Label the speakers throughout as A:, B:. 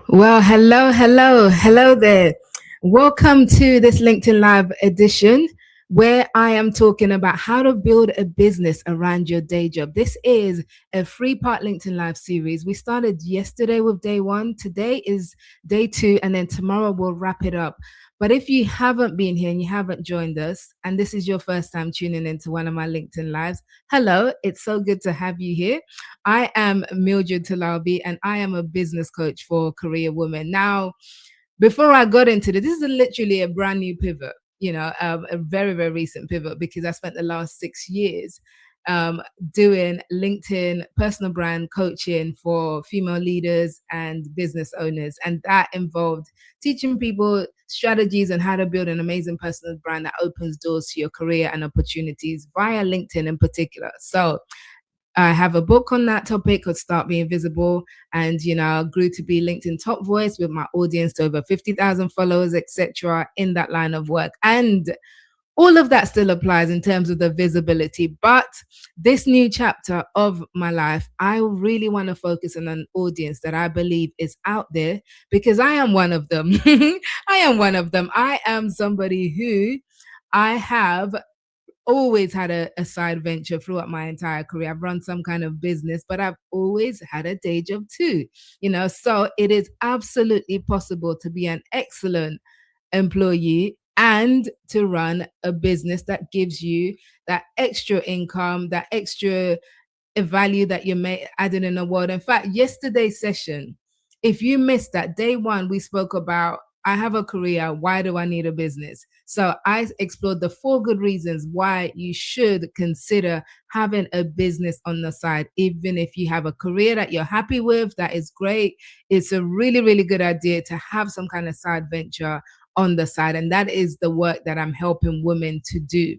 A: Well, hello there. Welcome to this LinkedIn Live edition where I am talking about how to build a business around your day job. This is a three-part LinkedIn Live series. We started yesterday with day one. Today is day two, and then tomorrow we'll wrap it up. But if you haven't been here and you haven't joined us, and this is your first time tuning into one of my LinkedIn Lives, hello, it's so good to have you here. I am Mildred Talabi, and I am a business coach for career women. Now, before I got into this is literally a brand new pivot, a very, very recent pivot because I spent the last 6 years um, doing LinkedIn personal brand coaching for female leaders and business owners. And that involved teaching people strategies on how to build an amazing personal brand that opens doors to your career and opportunities via LinkedIn in particular. So, I have a book on that topic called Start Being Visible. And, I grew to be LinkedIn top voice with my audience to over 50,000 followers, etc., in that line of work. And all of that still applies in terms of the visibility. But this new chapter of my life, I really want to focus on an audience that I believe is out there because I am one of them. I am one of them. I am somebody who I have always had a side venture throughout my entire career. I've run some kind of business, but I've always had a day job too. So it is absolutely possible to be an excellent employee and to run a business that gives you that extra income, that extra value that you may add in the world. In fact, yesterday's session, if you missed that, day one, we spoke about I have a career. Why do I need a business? So I explored the 4 good reasons why you should consider having a business on the side, even if you have a career that you're happy with. That is great. It's a really, really good idea to have some kind of side venture on the side. And that is the work that I'm helping women to do.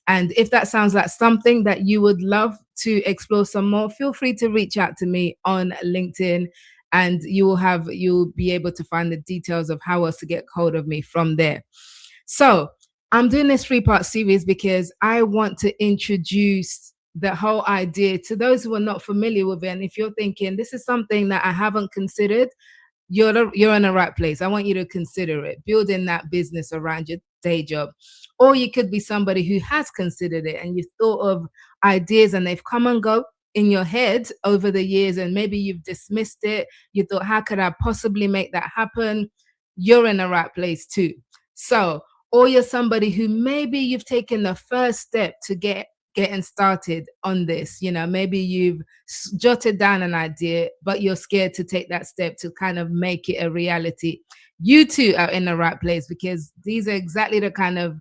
A: And if that sounds like something that you would love to explore some more, feel free to reach out to me on LinkedIn and you'll be able to find the details of how else to get hold of me from there. So I'm doing this three-part series because I want to introduce the whole idea to those who are not familiar with it. And if you're thinking this is something that I haven't considered, you're in the right place. I want you to consider it, building that business around your day job. Or you could be somebody who has considered it and you thought of ideas and they've come and go in your head over the years, and maybe you've dismissed it. You thought, how could I possibly make that happen? You're in the right place too. So, or you're somebody who maybe you've taken the first step to getting started on this. Maybe you've jotted down an idea, but you're scared to take that step to kind of make it a reality. You too are in the right place because these are exactly the kind of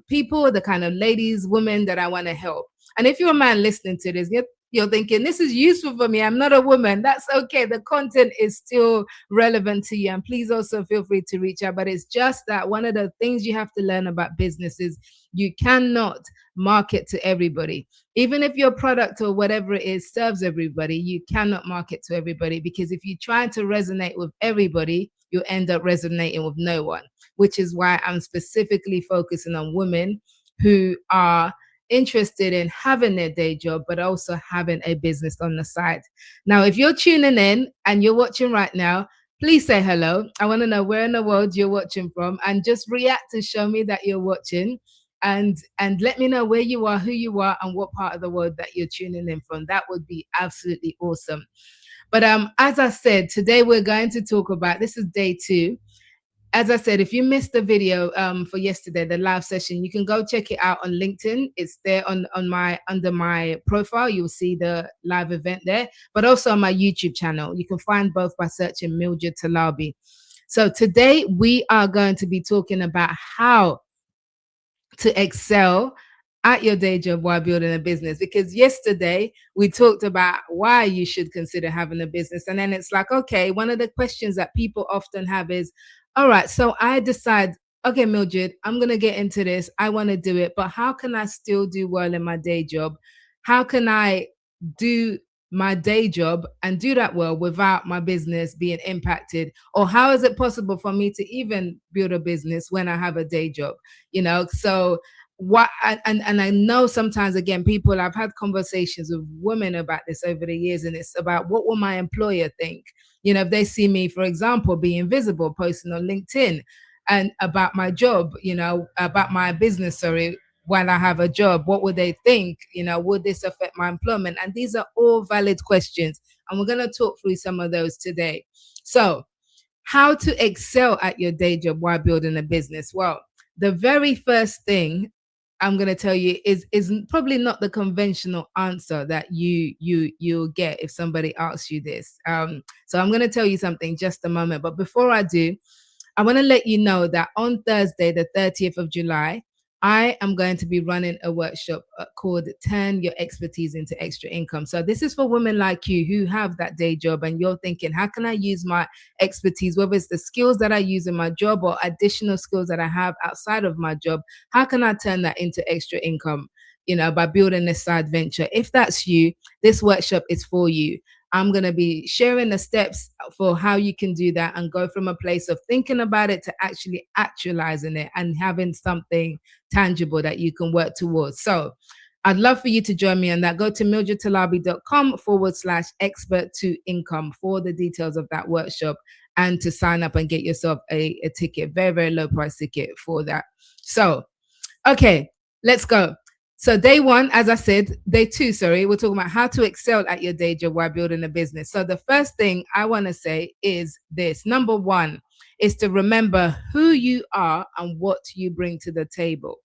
A: people, the kind of ladies, women that I want to help. And if you're a man listening to this, you're thinking, this is useful for me. I'm not a woman. That's okay. The content is still relevant to you. And please also feel free to reach out. But it's just that one of the things you have to learn about business is you cannot market to everybody. Even if your product or whatever it is serves everybody, you cannot market to everybody because if you try to resonate with everybody, you'll end up resonating with no one, which is why I'm specifically focusing on women who are interested in having their day job, but also having a business on the side. Now, if you're tuning in and you're watching right now, please say hello. I want to know where in the world you're watching from and just react and show me that you're watching and let me know where you are, who you are, and what part of the world that you're tuning in from. That would be absolutely awesome. But as I said, today we're going to talk about this is day two. As I said, if you missed the video for yesterday, the live session, you can go check it out on LinkedIn. It's there on my under my profile. You'll see the live event there, but also on my YouTube channel. You can find both by searching Mildred Talabi. So today we are going to be talking about how to excel at your day job while building a business, because yesterday we talked about why you should consider having a business, and then it's like, okay, one of the questions that people often have is, all right, so I decide, okay, Mildred, I'm going to get into this, I want to do it, but how can I still do well in my day job? How can I do my day job and do that well without my business being impacted? Or how is it possible for me to even build a business when I have a day job? So what, and I know sometimes, again, people, I've had conversations with women about this over the years, and it's about what will my employer think, if they see me, for example, being visible, posting on LinkedIn and about my job, about my business, sorry, while I have a job, what would they think? Would this affect my employment? And these are all valid questions, and we're going to talk through some of those today. So, how to excel at your day job while building a business? Well, the very first thing I'm going to tell you is probably not the conventional answer that you'll get if somebody asks you this. So I'm going to tell you something just a moment, but before I do, I want to let you know that on Thursday, the 30th of July, I am going to be running a workshop called Turn Your Expertise into Extra Income. So, this is for women like you who have that day job and you're thinking, how can I use my expertise, whether it's the skills that I use in my job or additional skills that I have outside of my job? How can I turn that into extra income? By building this side venture. If that's you, this workshop is for you. I'm going to be sharing the steps for how you can do that and go from a place of thinking about it to actually actualizing it and having something tangible that you can work towards. So I'd love for you to join me on that. Go to mildredtalabi.com/expert to income for the details of that workshop and to sign up and get yourself a ticket, very, very low price ticket for that. So, okay, let's go. So day one, as I said, day two, sorry, we're talking about how to excel at your day job while building a business. So the first thing I want to say is this. Number one is to remember who you are and what you bring to the table.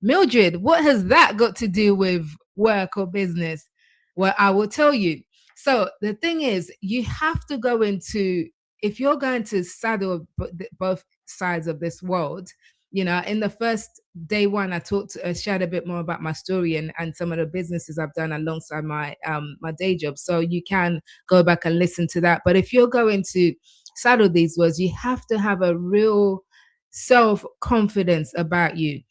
A: Mildred, what has that got to do with work or business? Well, I will tell you. So the thing is, you have to go into, if you're going to saddle both sides of this world, in the first day one, I shared a bit more about my story and some of the businesses I've done alongside my day job. So you can go back and listen to that. But if you're going to saddle these words, you have to have a real self-confidence about you.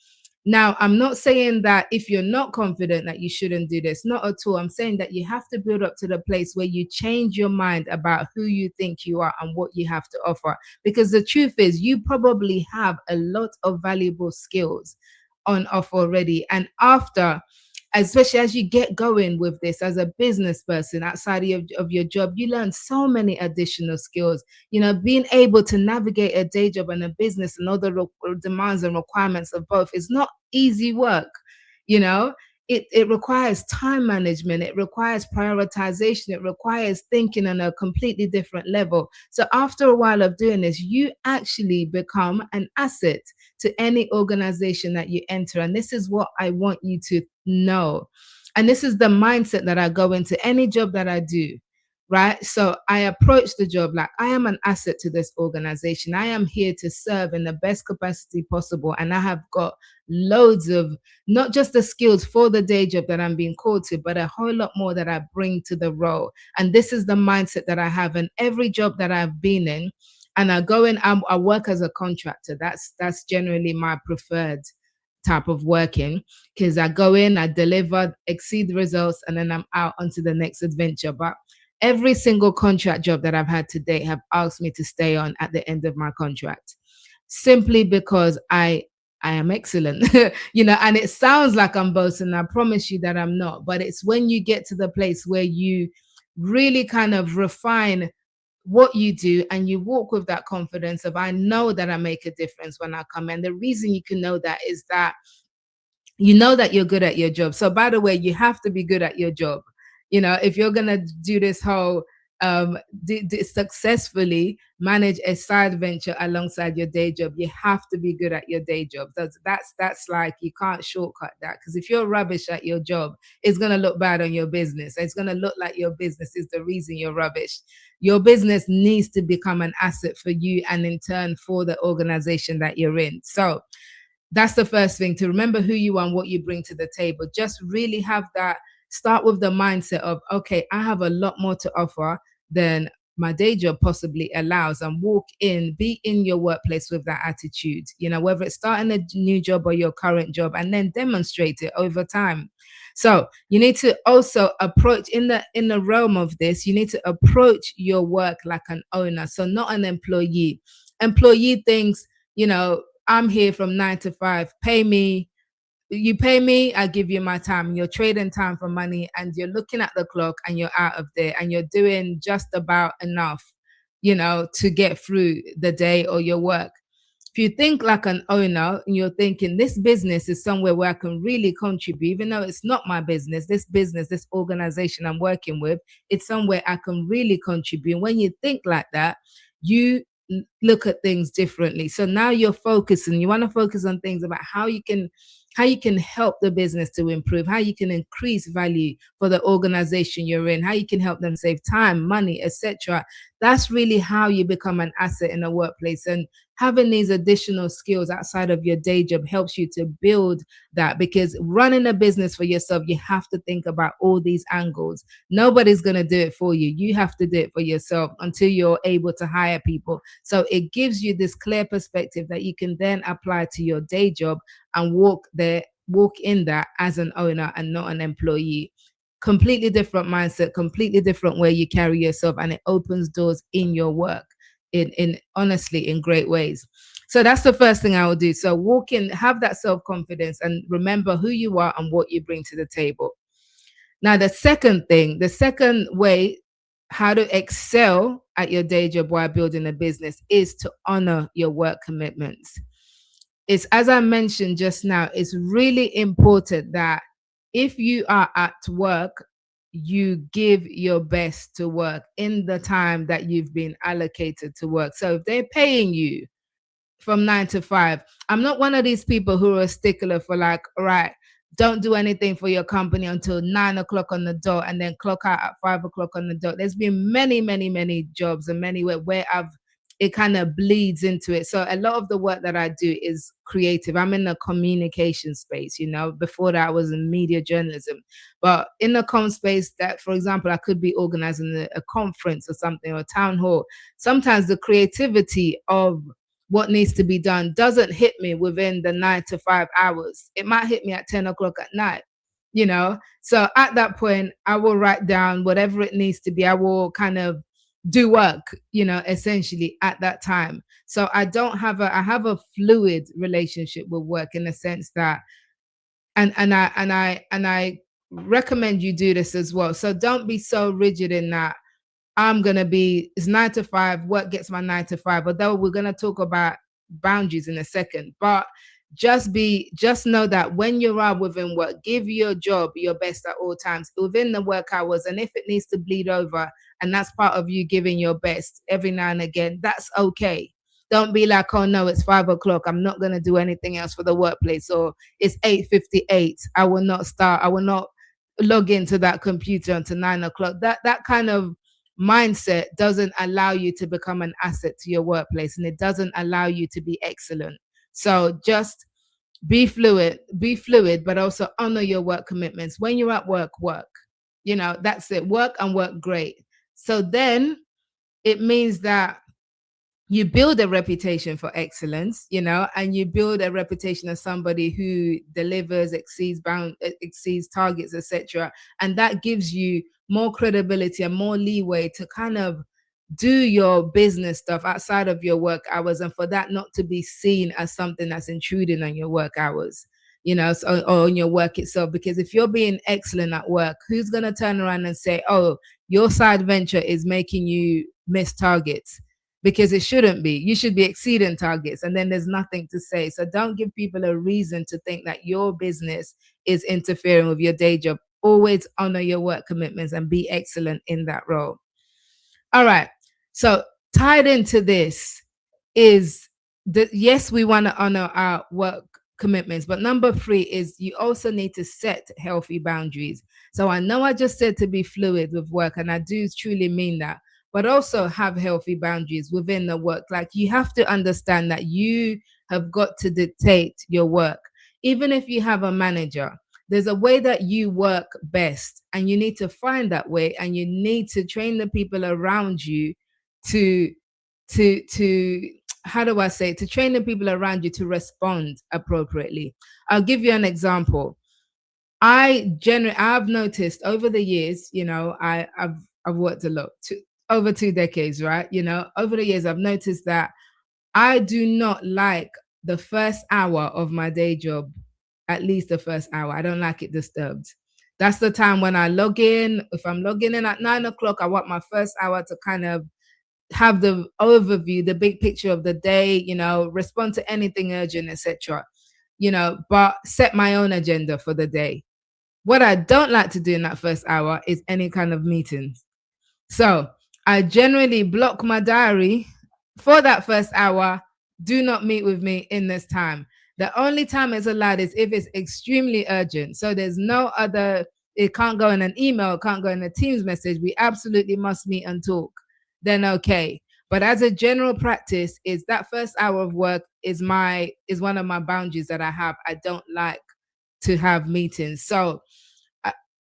A: Now, I'm not saying that if you're not confident that you shouldn't do this, not at all. I'm saying that you have to build up to the place where you change your mind about who you think you are and what you have to offer. Because the truth is, you probably have a lot of valuable skills on offer already. And after, especially as you get going with this as a business person outside of your job, you learn so many additional skills. Being able to navigate a day job and a business and all the demands and requirements of both is not easy work. you know it requires time management, it requires prioritization, it requires thinking on a completely different level. So after a while of doing this, you actually become an asset to any organization that you enter. And this is what I want you to know. And this is the mindset that I go into any job that I do. Right. So I approach the job like I am an asset to this organization. I am here to serve in the best capacity possible. And I have got loads of not just the skills for the day job that I'm being called to, but a whole lot more that I bring to the role. And this is the mindset that I have in every job that I've been in. And I go in, I work as a contractor. That's generally my preferred type of working, because I go in, I deliver, exceed the results, and then I'm out onto the next adventure. But every single contract job that I've had to date have asked me to stay on at the end of my contract, simply because I am excellent. And it sounds like I'm boasting. I promise you that I'm not. But it's when you get to the place where you really kind of refine what you do and you walk with that confidence of, I know that I make a difference when I come in. The reason you can know that is that you know that you're good at your job. So by the way, you have to be good at your job. If you're going to do this whole successfully manage a side venture alongside your day job, you have to be good at your day job. That's like, you can't shortcut that, because if you're rubbish at your job, it's going to look bad on your business. It's going to look like your business is the reason you're rubbish. Your business needs to become an asset for you and in turn for the organization that you're in. So that's the first thing, to remember who you are and what you bring to the table. Just really have that, start with the mindset of, okay, I have a lot more to offer than my day job possibly allows, and walk in, be in your workplace with that attitude, whether it's starting a new job or your current job, and then demonstrate it over time. So you need to also approach in the realm of this, you need to approach your work like an owner. So not an employee. Employee thinks, I'm here from 9 to 5, pay me, you pay me, I give you my time. You're trading time for money, and you're looking at the clock and you're out of there, and you're doing just about enough, to get through the day or your work. If you think like an owner and you're thinking this business is somewhere where I can really contribute, even though it's not my business, this organization I'm working with, it's somewhere I can really contribute. When you think like that, you look at things differently. So now you're focusing, you want to focus on things about how you can help the business to improve, how you can increase value for the organization you're in, how you can help them save time, money, etc. That's really how you become an asset in the workplace. And having these additional skills outside of your day job helps you to build that, because running a business for yourself, you have to think about all these angles. Nobody's going to do it for you. You have to do it for yourself until you're able to hire people. So it gives you this clear perspective that you can then apply to your day job and walk in that as an owner and not an employee. Completely different mindset, completely different way you carry yourself, and it opens doors in your work in honestly in great ways. So that's the first thing I will do. So walk in, have that self-confidence, and remember who you are and what you bring to the table. Now, the second way how to excel at your day job while building a business is to honor your work commitments. It's, as I mentioned just now, it's really important that if you are at work, you give your best to work in the time that you've been allocated to work. So if they're paying you from 9 to 5. I'm not one of these people who are a stickler for like, all right, don't do anything for your company until 9 o'clock on the dot and then clock out at 5 o'clock on the dot. There's been many, many, many jobs and many where it kind of bleeds into it. So a lot of the work that I do is creative. I'm in the communication space, before that I was in media journalism. But in the com space, that, for example, I could be organizing a conference or something, or a town hall. Sometimes the creativity of what needs to be done doesn't hit me within the 9 to 5 hours. It might hit me at 10 o'clock at night. So at that point, I will write down whatever it needs to be. I will kind of do work, essentially at that time. So I have a fluid relationship with work, in the sense that, and I recommend you do this as well. So don't be so rigid in that it's 9 to 5, work gets my 9 to 5. Although we're gonna talk about boundaries in a second. But just know that when you are within work, give your job your best at all times within the work hours. And if it needs to bleed over, and that's part of you giving your best every now and again, that's okay. Don't be like, oh no, it's 5 o'clock, I'm not gonna do anything else for the workplace, or it's 8:58, I will not log into that computer until 9 o'clock. That kind of mindset doesn't allow you to become an asset to your workplace, and it doesn't allow you to be excellent. So just be fluid, but also honor your work commitments. When you're at work, that's it. Work and work great. So then it means that you build a reputation for excellence, and you build a reputation as somebody who delivers, exceeds targets, etc. And that gives you more credibility and more leeway to kind of do your business stuff outside of your work hours, and for that not to be seen as something that's intruding on your work hours, or on your work itself. Because if you're being excellent at work, who's going to turn around and say, oh, your side venture is making you miss targets? Because it shouldn't be. You should be exceeding targets, and then there's nothing to say. So don't give people a reason to think that your business is interfering with your day job. Always honor your work commitments and be excellent in that role. All right. So tied into this is that, yes, we want to honor our work commitments, but number 3 is you also need to set healthy boundaries. So I know I just said to be fluid with work, and I do truly mean that, but also have healthy boundaries within the work. Like, you have to understand that you have got to dictate your work. Even if you have a manager, there's a way that you work best, and you need to find that way, and you need to train the people around you to how do I say, to train the people around you to respond appropriately. I'll give you an example. I've noticed over the years, I've worked a lot, over 2 decades, right? Over the years, I've noticed that I do not like the first hour of my day job at least the first hour. I don't like it disturbed. That's the time when I log in. If I'm logging in at 9 o'clock, I want my first hour to kind of have the overview, the big picture of the day, respond to anything urgent, etc. But set my own agenda for the day. What I don't like to do in that first hour is any kind of meetings. So I generally block my diary for that first hour. Do not meet with me in this time. The only time it's allowed is if it's extremely urgent. So there's no other, it can't go in an email, it can't go in a Teams message. We absolutely must meet and talk. Then okay. But as a general practice, is that first hour of work is one of my boundaries that I have. I don't like to have meetings. So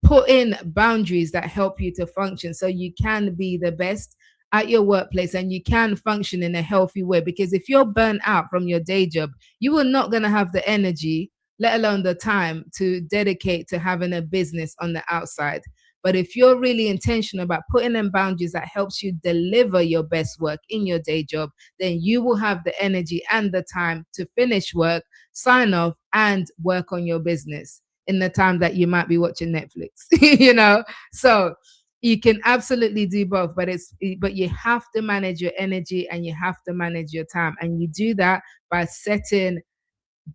A: put in boundaries that help you to function so you can be the best at your workplace and you can function in a healthy way. Because if you're burnt out from your day job, you are not going to have the energy, let alone the time, to dedicate to having a business on the outside. But if you're really intentional about putting in boundaries that helps you deliver your best work in your day job, then you will have the energy and the time to finish work, sign off, and work on your business in the time that you might be watching Netflix. So you can absolutely do both, but you have to manage your energy and you have to manage your time, and you do that by setting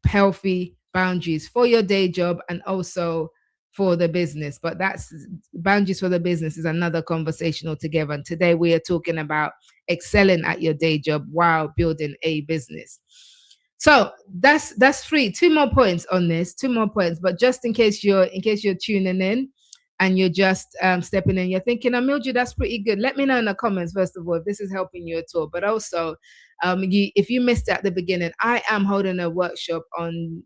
A: healthy boundaries for your day job and also for the business. But that's boundaries for the business is another conversation altogether. And today we are talking about excelling at your day job while building a business. So that's three. Two more points on this. Two more points. But just in case you're tuning in and you're just stepping in, you're thinking, Mildred, that's pretty good. Let me know in the comments, first of all, if this is helping you at all. But also, if you missed it at the beginning, I am holding a workshop on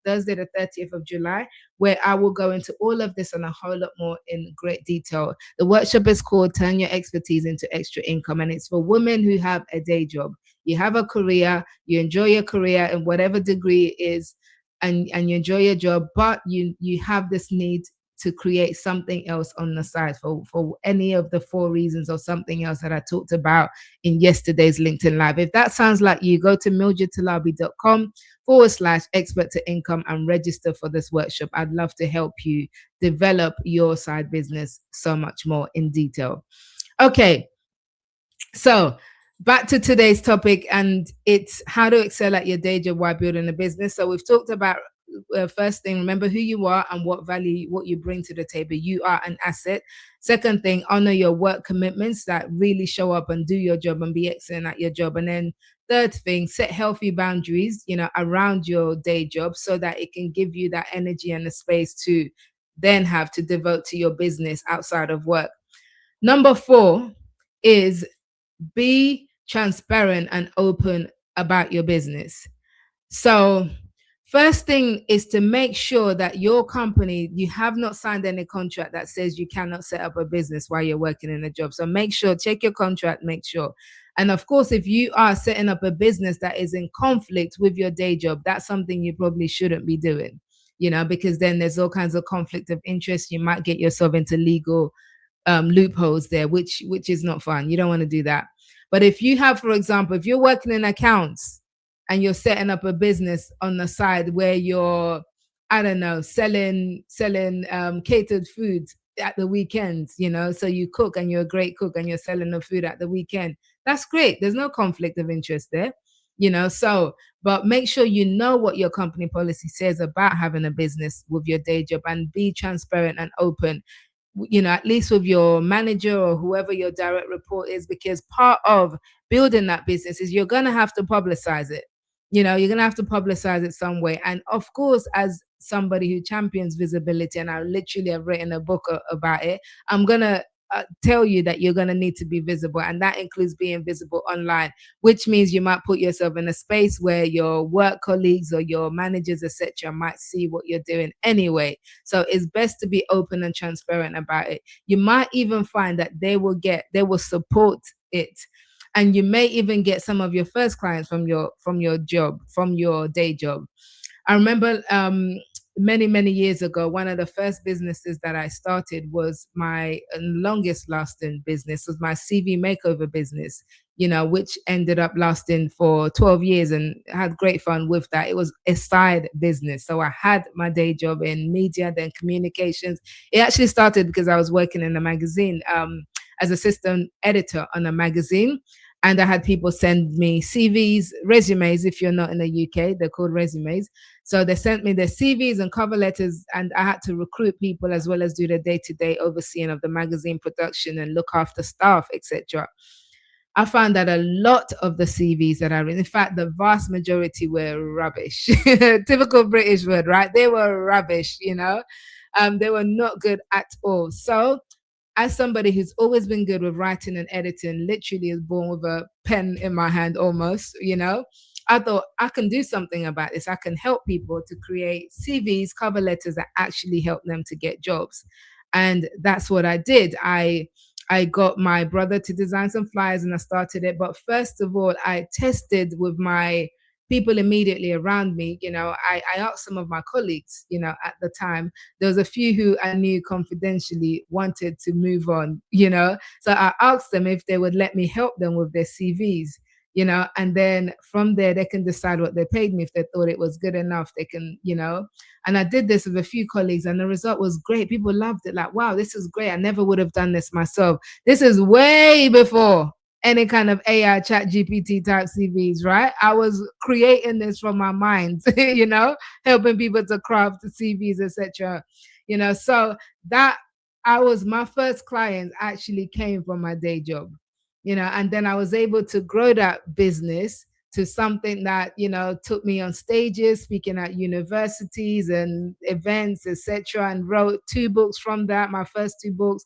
A: Thursday, the 30th of July, where I will go into all of this and a whole lot more in great detail. The workshop is called Turn Your Expertise into Extra Income, and it's for women who have a day job. You have a career, you enjoy your career in whatever degree it is, and you enjoy your job, but you have this need to create something else on the side for any of the four reasons or something else that I talked about in yesterday's LinkedIn Live. If that sounds like you, go to mildredtalabi.com/expert to income and register for this workshop. I'd love to help you develop your side business so much more in detail. Okay. So back to today's topic, and it's how to excel at your day job while building a business. So we've talked about first thing, remember who you are and what you bring to the table. You are an asset. Second thing, honor your work commitments that really show up and do your job and be excellent at your job. And then third thing, set healthy boundaries, around your day job so that it can give you that energy and the space to then have to devote to your business outside of work. Number 4 is be transparent and open about your business. So first thing is to make sure that your company, you have not signed any contract that says you cannot set up a business while you're working in a job. So make sure, check your contract, make sure. And of course, if you are setting up a business that is in conflict with your day job, that's something you probably shouldn't be doing, because then there's all kinds of conflict of interest. You might get yourself into legal loopholes there, which is not fun. You don't want to do that. But if you have, for example, if you're working in accounts and you're setting up a business on the side where you're, I don't know, selling catered foods at the weekends, so you cook and you're a great cook and you're selling the food at the weekend, that's great. There's no conflict of interest there, but make sure you know what your company policy says about having a business with your day job, and be transparent and open, at least with your manager or whoever your direct report is, because part of building that business is you're going to have to publicize it. You're going to have to publicize it some way. And of course, as somebody who champions visibility, and I literally have written a book about it, I'm going to tell you that you're going to need to be visible, and that includes being visible online, which means you might put yourself in a space where your work colleagues or your managers, etc., might see what you're doing anyway. So it's best to be open and transparent about it. You might even find that they will support it, and you may even get some of your first clients from your day job. I remember many years ago, one of the first businesses that I started was my longest lasting business was my CV makeover business, which ended up lasting for 12 years and had great fun with that. It was a side business. So I had my day job in media, then communications. It actually started because I was working in a magazine as assistant editor on a magazine. And I had people send me CVs, resumes. If you're not in the UK, they're called resumes. So they sent me their CVs and cover letters, and I had to recruit people as well as do the day-to-day overseeing of the magazine production and look after staff, etc. I found that a lot of the CVs that I read, in fact, the vast majority were rubbish. Typical British word, right? They were rubbish, they were not good at all. So as somebody who's always been good with writing and editing, literally is born with a pen in my hand almost, I thought I can do something about this. I can help people to create CVs, cover letters that actually help them to get jobs. And that's what I did. I got my brother to design some flyers and I started it. But first of all, I tested with my people immediately around me. I asked some of my colleagues, at the time, there was a few who I knew confidentially wanted to move on, So I asked them if they would let me help them with their CVs, and then from there they can decide what they paid me. If they thought it was good enough, they can, and I did this with a few colleagues and the result was great. People loved it. Like, wow, this is great. I never would have done this myself. This is way before any kind of AI chat GPT type CVs, right? I was creating this from my mind, helping people to craft the CVs, etc. So that I was my first client actually came from my day job, and then I was able to grow that business to something that took me on stages, speaking at universities and events, etc., and wrote 2 books from that. My first 2 books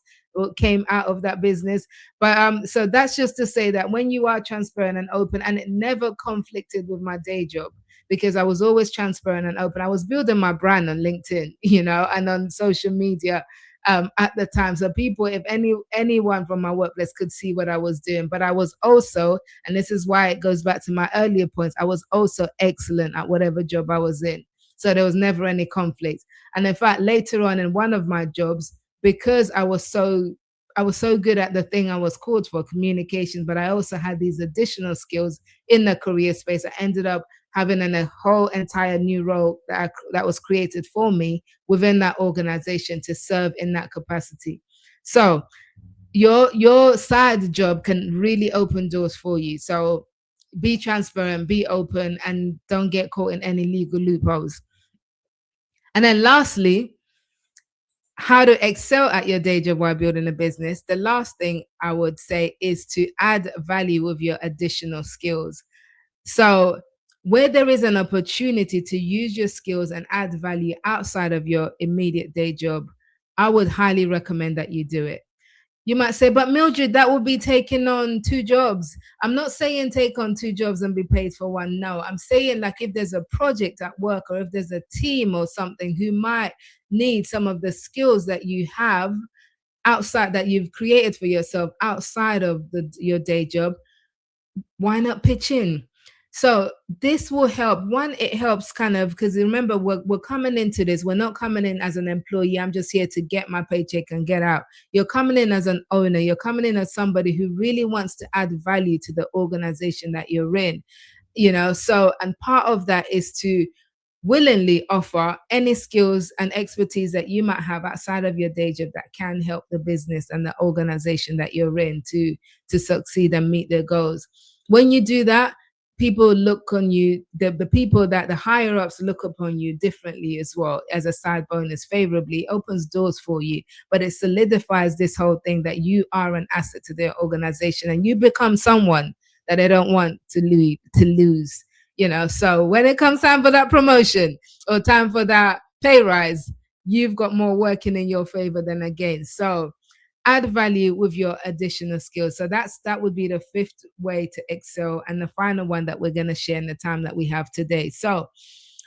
A: came out of that business. But so that's just to say that when you are transparent and open, and it never conflicted with my day job because I was always transparent and open. I was building my brand on LinkedIn, and on social media at the time. So people, if anyone from my workplace could see what I was doing, but I was also, and this is why it goes back to my earlier points, I was also excellent at whatever job I was in. So there was never any conflict. And in fact, later on in one of my jobs, because I was so good at the thing I was called for, communication, but I also had these additional skills in the career space. I ended up having a whole entire new role that was created for me within that organization to serve in that capacity. So your side job can really open doors for you. So be transparent, be open, and don't get caught in any legal loopholes. And then lastly, how to excel at your day job while building a business. The last thing I would say is to add value with your additional skills. So, where there is an opportunity to use your skills and add value outside of your immediate day job, I would highly recommend that you do it. You might say, but Mildred, that would be taking on 2 jobs. I'm not saying take on 2 jobs and be paid for one. No, I'm saying like if there's a project at work or if there's a team or something who might need some of the skills that you have outside that you've created for yourself outside of your day job, why not pitch in? So this will help. One, it helps kind of because remember we're coming into this. We're not coming in as an employee. I'm just here to get my paycheck and get out. You're coming in as an owner. You're coming in as somebody who really wants to add value to the organization that you're in. So and part of that is to willingly offer any skills and expertise that you might have outside of your day job that can help the business and the organization that you're in to succeed and meet their goals. When you do that, people look on you, the people that the higher ups look upon you differently as well as a side bonus, favorably, opens doors for you, but it solidifies this whole thing that you are an asset to their organization and you become someone that they don't want to lose. So when it comes time for that promotion or time for that pay rise, you've got more working in your favor than against. So add value with your additional skills. So that would be the fifth way to excel, and the final one that we're going to share in the time that we have today. So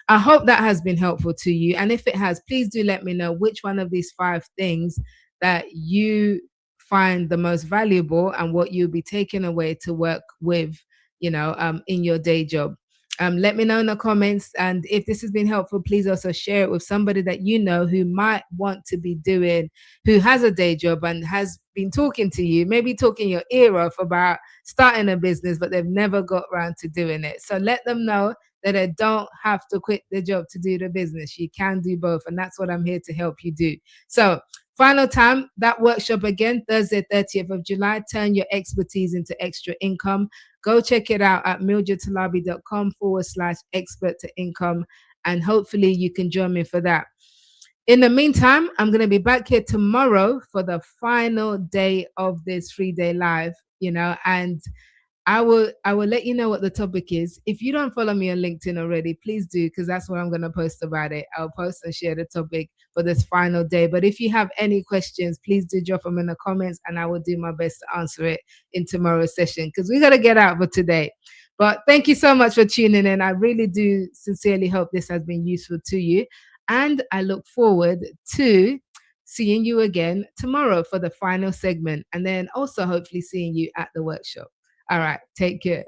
A: I hope that has been helpful to you, and if it has, please do let me know which one of these 5 things that you find the most valuable and what you'll be taking away to work with in your day job. Let me know in the comments. And if this has been helpful, please also share it with somebody that you know who might want to be doing, who has a day job and has been talking to you, maybe talking your ear off about starting a business, but they've never got around to doing it. So let them know that they don't have to quit the job to do the business. You can do both. And that's what I'm here to help you do. So, final time, that workshop again, Thursday, 30th of July. Turn your expertise into extra income. Go check it out at mildredtalabi.com/expert to income. And hopefully you can join me for that. In the meantime, I'm going to be back here tomorrow for the final day of this 3-day live, and I will let you know what the topic is. If you don't follow me on LinkedIn already, please do, because that's where I'm going to post about it. I'll post and share the topic for this final day. But if you have any questions, please do drop them in the comments and I will do my best to answer it in tomorrow's session, because we got to get out for today. But thank you so much for tuning in. I really do sincerely hope this has been useful to you. And I look forward to seeing you again tomorrow for the final segment, and then also hopefully seeing you at the workshop. All right. Take care.